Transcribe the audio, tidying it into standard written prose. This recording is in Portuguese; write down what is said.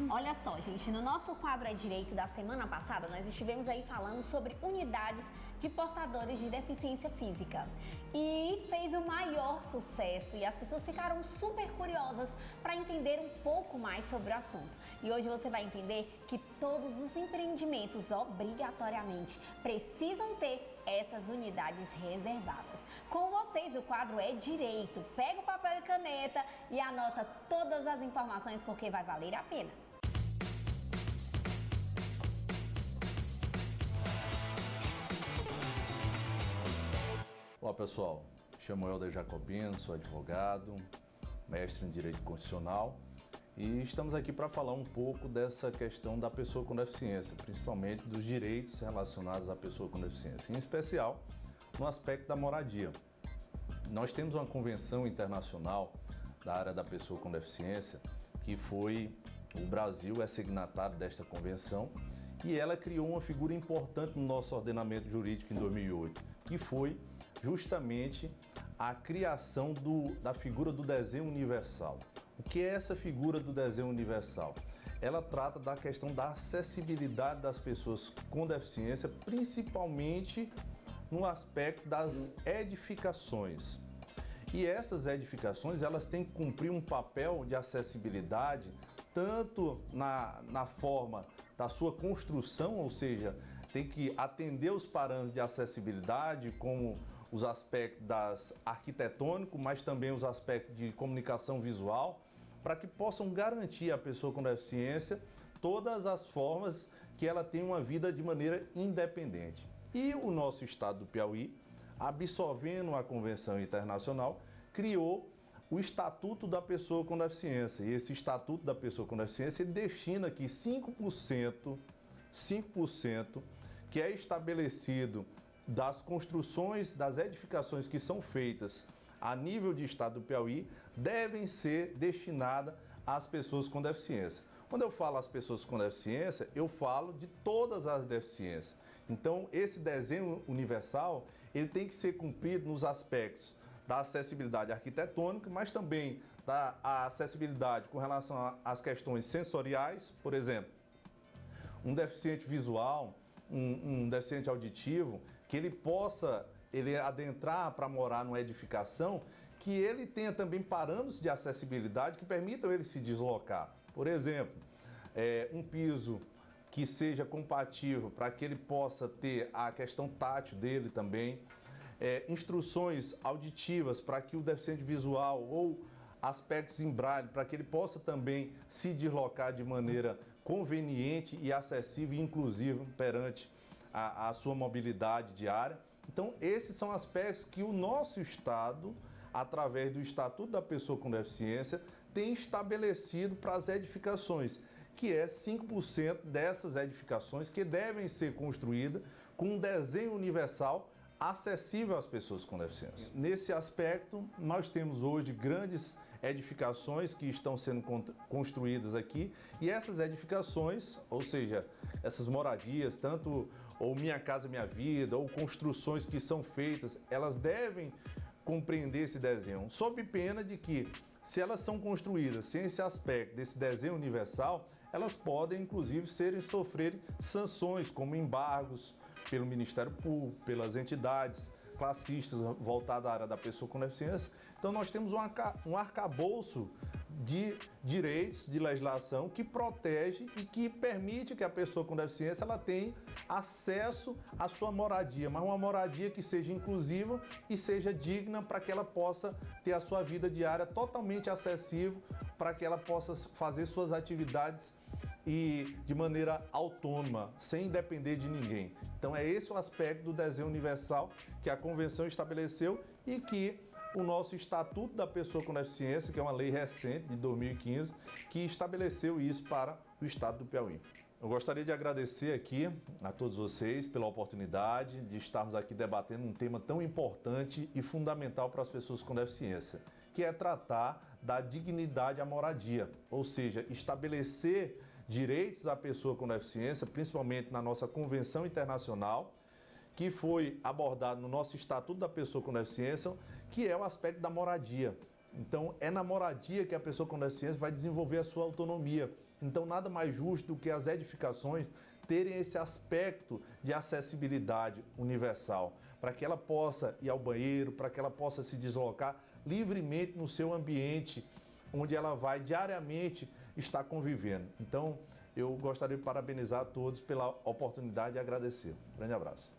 Olha só, gente, no nosso quadro É Direito da semana passada, nós estivemos aí falando sobre unidades de portadores de deficiência física. E fez o maior sucesso e as pessoas ficaram super curiosas para entender um pouco mais sobre o assunto. E hoje você vai entender que todos os empreendimentos obrigatoriamente precisam ter essas unidades reservadas. Com vocês, o quadro É Direito. Pega o papel e caneta e anota todas as informações porque vai valer a pena. Olá pessoal, chamo Helder Jacobino, sou advogado, mestre em Direito Constitucional e estamos aqui para falar um pouco dessa questão da pessoa com deficiência, principalmente dos direitos relacionados à pessoa com deficiência, em especial no aspecto da moradia. Nós temos uma convenção internacional da área da pessoa com deficiência que o Brasil é signatário desta convenção e ela criou uma figura importante no nosso ordenamento jurídico em 2008, que foi justamente a criação da figura do desenho universal. O que é essa figura do desenho universal? Ela trata da questão da acessibilidade das pessoas com deficiência, principalmente no aspecto das edificações. E essas edificações, elas têm que cumprir um papel de acessibilidade, tanto na forma da sua construção, ou seja, tem que atender os parâmetros de acessibilidade, como os aspectos arquitetônicos, mas também os aspectos de comunicação visual, para que possam garantir à pessoa com deficiência todas as formas que ela tenha uma vida de maneira independente. E o nosso estado do Piauí, absorvendo a Convenção Internacional, criou o Estatuto da Pessoa com Deficiência. E esse Estatuto da Pessoa com Deficiência destina que 5% que é estabelecido das construções, das edificações que são feitas a nível de estado do Piauí, devem ser destinadas às pessoas com deficiência. Quando eu falo às pessoas com deficiência, eu falo de todas as deficiências. Então, esse desenho universal, ele tem que ser cumprido nos aspectos da acessibilidade arquitetônica, mas também da acessibilidade com relação às questões sensoriais, por exemplo, um deficiente visual, um deficiente auditivo, que ele possa adentrar para morar numa edificação, que ele tenha também parâmetros de acessibilidade que permitam ele se deslocar. Por exemplo, um piso que seja compatível para que ele possa ter a questão tátil dele também, instruções auditivas para que o deficiente visual ou aspectos em braille, para que ele possa também se deslocar de maneira conveniente e acessível e inclusiva perante a sua mobilidade diária. Então, esses são aspectos que o nosso Estado, através do Estatuto da Pessoa com Deficiência, tem estabelecido para as edificações, que é 5% dessas edificações que devem ser construídas com um desenho universal acessível às pessoas com deficiência. Nesse aspecto, nós temos hoje grandes edificações que estão sendo construídas aqui e essas edificações, ou seja, essas moradias, tanto ou Minha Casa Minha Vida ou construções que são feitas, elas devem compreender esse desenho, sob pena de que, se elas são construídas sem esse aspecto desse desenho universal, elas podem inclusive sofrer sanções como embargos pelo Ministério Público, pelas entidades classistas voltadas à área da pessoa com deficiência. Então nós temos um arcabouço de direitos, de legislação que protege e que permite que a pessoa com deficiência ela tenha acesso à sua moradia, mas uma moradia que seja inclusiva e seja digna para que ela possa ter a sua vida diária totalmente acessível, para que ela possa fazer suas atividades e de maneira autônoma, sem depender de ninguém. Então é esse o aspecto do desenho universal que a Convenção estabeleceu e que o nosso Estatuto da Pessoa com Deficiência, que é uma lei recente de 2015, que estabeleceu isso para o Estado do Piauí. Eu gostaria de agradecer aqui a todos vocês pela oportunidade de estarmos aqui debatendo um tema tão importante e fundamental para as pessoas com deficiência, que é tratar da dignidade à moradia, ou seja, estabelecer direitos à pessoa com deficiência, principalmente na nossa Convenção Internacional, que foi abordado no nosso Estatuto da Pessoa com Deficiência, que é o aspecto da moradia. Então, é na moradia que a pessoa com deficiência vai desenvolver a sua autonomia Então, nada mais justo do que as edificações terem esse aspecto de acessibilidade universal, para que ela possa ir ao banheiro, para que ela possa se deslocar livremente no seu ambiente, onde ela vai diariamente estar convivendo. Então, eu gostaria de parabenizar a todos pela oportunidade e agradecer. Grande abraço.